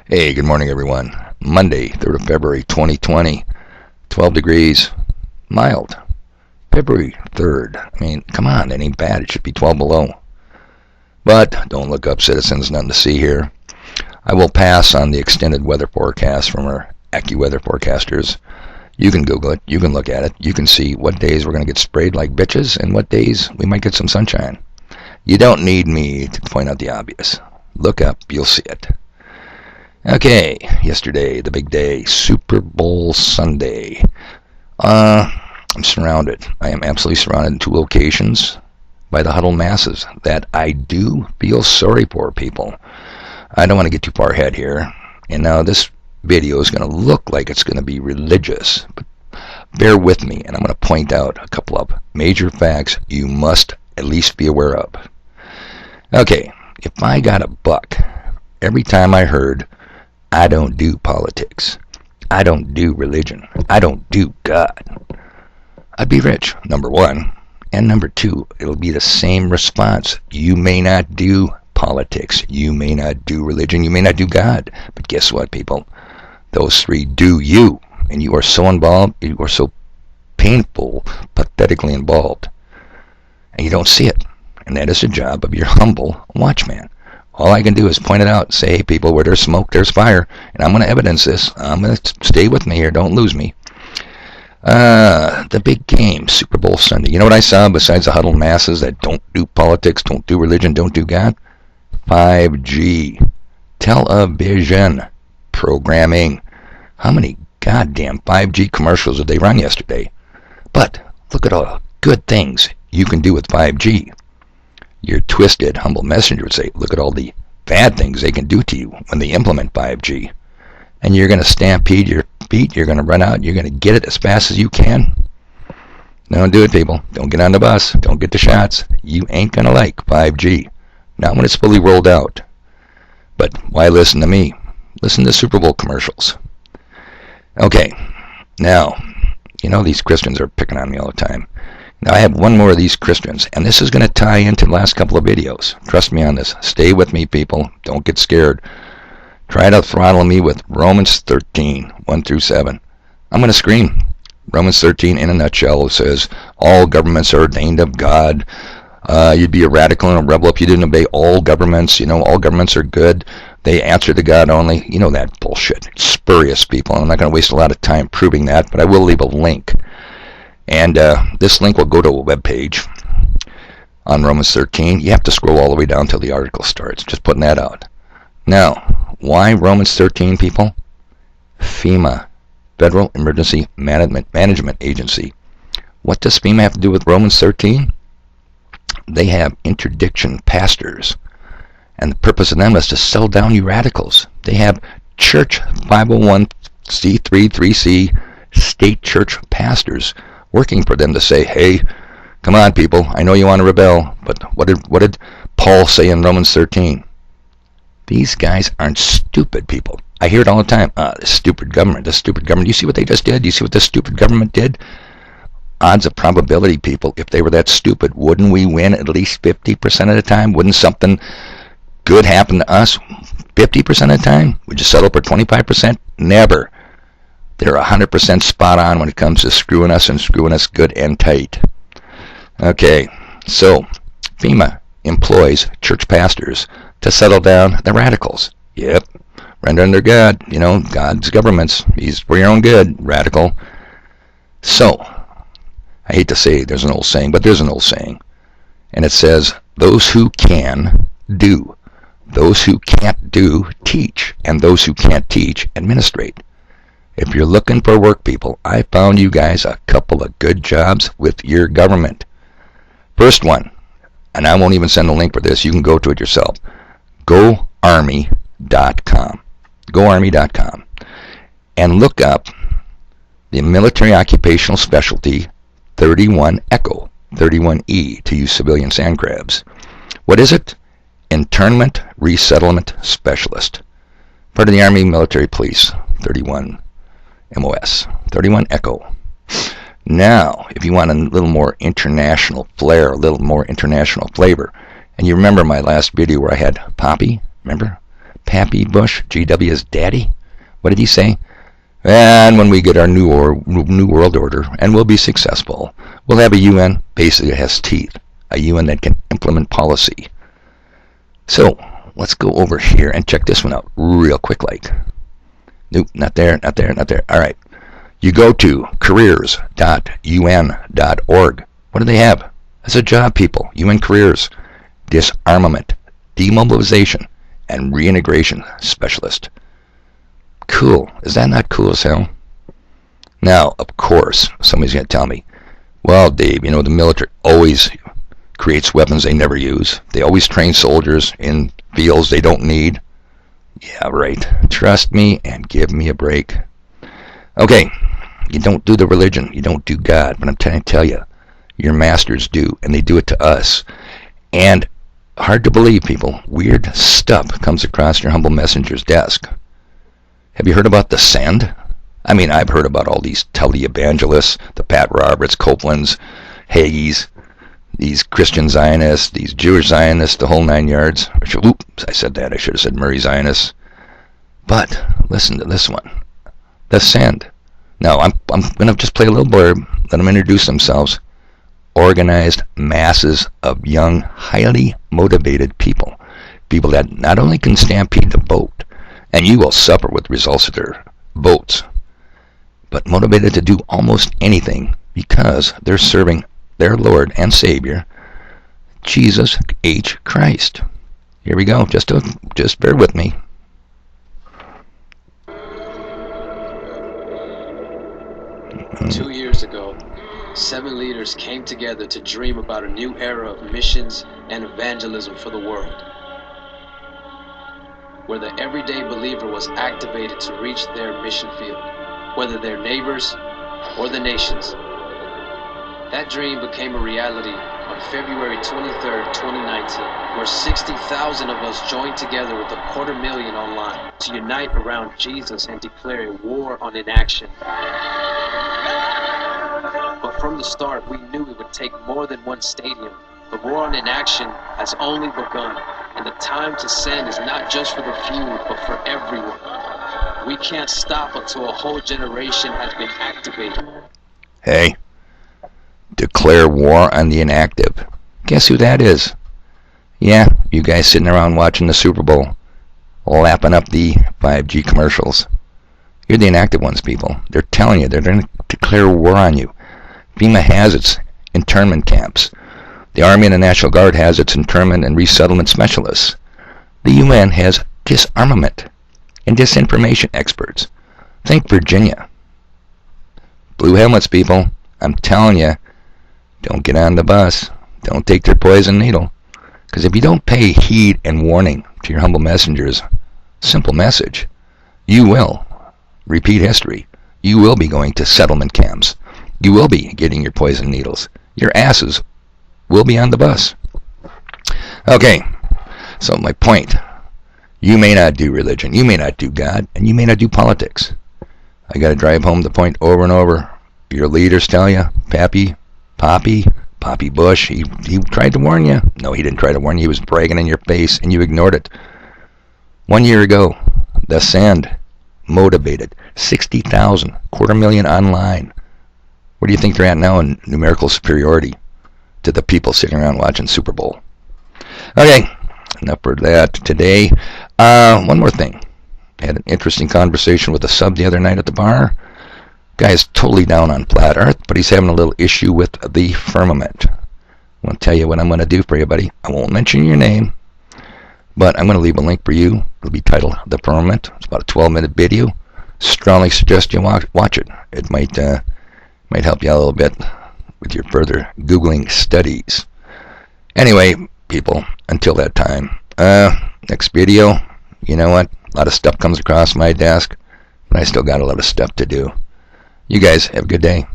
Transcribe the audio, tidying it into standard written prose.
Hey, good morning, everyone. Monday, 3rd of February, 2020, 12 degrees, mild. February 3rd. I mean, come on, that ain't bad. It should be 12 below. But don't look up, citizens. Nothing to see here. I will pass on the extended weather forecast from our AccuWeather forecasters. You can Google it. You can look at it. You can see what days we're going to get sprayed like bitches and what days we might get some sunshine. You don't need me to point out the obvious. Look up. You'll see it. Okay, yesterday, the big day, Super Bowl Sunday. I'm surrounded. I am absolutely surrounded in two locations by the huddled masses that I do feel sorry for, people. I don't want to get too far ahead here. And now this video is going to look like it's going to be religious. But bear with me, and I'm going to point out a couple of major facts you must at least be aware of. Okay, if I got a buck every time I heard, I don't do politics, I don't do religion, I don't do God, I'd be rich, number one. And number two, it'll be the same response. You may not do politics, you may not do religion, you may not do God, but guess what, people? Those three do you. And you are so involved, you are so painful, pathetically involved, and you don't see it. And that is the job of your humble watchman. All I can do is point it out, say, hey, people, where there's smoke, there's fire. And I'm going to evidence this. I'm going to stay with me here. Don't lose me. The big game, Super Bowl Sunday. You know what I saw besides the huddled masses that don't do politics, don't do religion, don't do God? 5G. Television. Programming. How many goddamn 5G commercials did they run yesterday? But look at all the good things you can do with 5G. Your twisted, humble messenger would say, look at all the bad things they can do to you when they implement 5G. And you're going to stampede your feet, you're going to run out, you're going to get it as fast as you can. Don't do it, people. Don't get on the bus. Don't get the shots. You ain't going to like 5G. Not when it's fully rolled out. But why listen to me? Listen to Super Bowl commercials. Okay, now, you know these Christians are picking on me all the time. Now I have one more of these Christians, and this is going to tie into the last couple of videos. Trust me on this. Stay with me, people. Don't get scared. Try to throttle me with Romans 13, 1 through 7. I'm going to scream. Romans 13, in a nutshell, says, all governments are ordained of God. You'd be a radical and a rebel if you didn't obey all governments. You know, all governments are good. They answer to God only. You know that bullshit. It's spurious, people. I'm not going to waste a lot of time proving that, but I will leave a link. And this link will go to a web page on Romans 13. You have to scroll all the way down till the article starts. Just putting that out. Now, why Romans 13, people? FEMA, Federal Emergency Management Agency. What does FEMA have to do with Romans 13? They have interdiction pastors. And the purpose of them is to sell down you radicals. They have church 501c3, 3c, state church pastors working for them to say, hey, come on, people, I know you want to rebel, but what did Paul say in Romans 13? These guys aren't stupid, people. I hear it all the time. This stupid government, this stupid government. You see what they just did? You see what this stupid government did? Odds of probability, people, if they were that stupid, wouldn't we win at least 50% of the time? Wouldn't something good happen to us 50% of the time? Would you settle for 25%? Never. They're 100% spot on when it comes to screwing us and screwing us good and tight. Okay, so FEMA employs church pastors to settle down the radicals. Yep, render under God. You know, God's governments. He's for your own good, radical. So, I hate to say there's an old saying, but there's an old saying. And it says, those who can, do. Those who can't do, teach. And those who can't teach, administrate. If you're looking for work, people, I found you guys a couple of good jobs with your government. First one, and I won't even send a link for this. You can go to it yourself. GoArmy.com. GoArmy.com. And look up the Military Occupational Specialty 31 Echo, 31E, to use civilian sand crabs. What is it? Internment Resettlement Specialist. Part of the Army Military Police, 31 MOS, 31 Echo. Now, if you want a little more international flair, a little more international flavor, and you remember my last video where I had Poppy, remember? Pappy Bush, GW's daddy? What did he say? And when we get our new world order, and we'll be successful, we'll have a UN basically that has teeth, a UN that can implement policy. So let's go over here and check this one out real quick like. Nope, not there, not there, not there. All right. You go to careers.un.org. What do they have? That's a job, people. UN Careers. Disarmament, demobilization, and reintegration specialist. Cool. Is that not cool as hell? Now, of course, somebody's going to tell me, well, Dave, the military always creates weapons they never use. They always train soldiers in fields they don't need. Yeah, right. Trust me and give me a break. Okay, you don't do the religion. You don't do God. But I'm trying to tell you, your masters do, and they do it to us. And hard to believe, people, weird stuff comes across your humble messenger's desk. Have you heard about the Send? I mean, I've heard about all these televangelists, the Pat Roberts, Copelands, Hagees, these Christian Zionists, these Jewish Zionists, the whole 9 yards. Oops, I said that. I should have said Murray Zionists. But listen to this one. The Send. Now, I'm going to just play a little blurb, let them introduce themselves. Organized masses of young, highly motivated people. People that not only can stampede the vote, and you will suffer with the results of their votes, but motivated to do almost anything because they're serving their Lord and Savior, Jesus H. Christ. Here we go. Just bear with me. Two years ago, 7 leaders came together to dream about a new era of missions and evangelism for the world, where the everyday believer was activated to reach their mission field, whether they're neighbors or the nations. That dream became a reality on February 23rd, 2019, where 60,000 of us joined together with 250,000 online to unite around Jesus and declare a war on inaction. But from the start, we knew it would take more than one stadium. The war on inaction has only begun, and the time to send is not just for the few, but for everyone. We can't stop until a whole generation has been activated. Hey, declare war on the inactive. Guess who that is? Yeah, you guys sitting around watching the Super Bowl, lapping up the 5G commercials. You're the inactive ones, people. They're telling you they're going to declare war on you. FEMA has its internment camps. The Army and the National Guard has its internment and resettlement specialists. The UN has disarmament and disinformation experts. Think Virginia. Blue helmets, people. I'm telling you, don't get on the bus. Don't take their poison needle. Because if you don't pay heed and warning to your humble messengers, simple message, you will repeat history. You will be going to settlement camps. You will be getting your poison needles. Your asses will be on the bus. Okay, so my point, you may not do religion, you may not do God, and you may not do politics. I got to drive home the point over and over. Your leaders tell you, Pappy Bush, he tried to warn you. No, he didn't try to warn you. He was bragging in your face, and you ignored it. 1 year ago, the Send motivated 60,000, 250,000 online. Where do you think they're at now in numerical superiority to the people sitting around watching Super Bowl? Okay, enough for that today. One more thing. I had an interesting conversation with a sub the other night at the bar. Guy's totally down on flat Earth, but he's having a little issue with the firmament. I'm going to tell you what I'm going to do for you, buddy. I won't mention your name, but I'm going to leave a link for you. It'll be titled The Firmament. It's about a 12-minute video. Strongly suggest you watch it. It might help you out a little bit with your further Googling studies. Anyway, people, until that time, next video, you know what? A lot of stuff comes across my desk, but I still got a lot of stuff to do. You guys have a good day.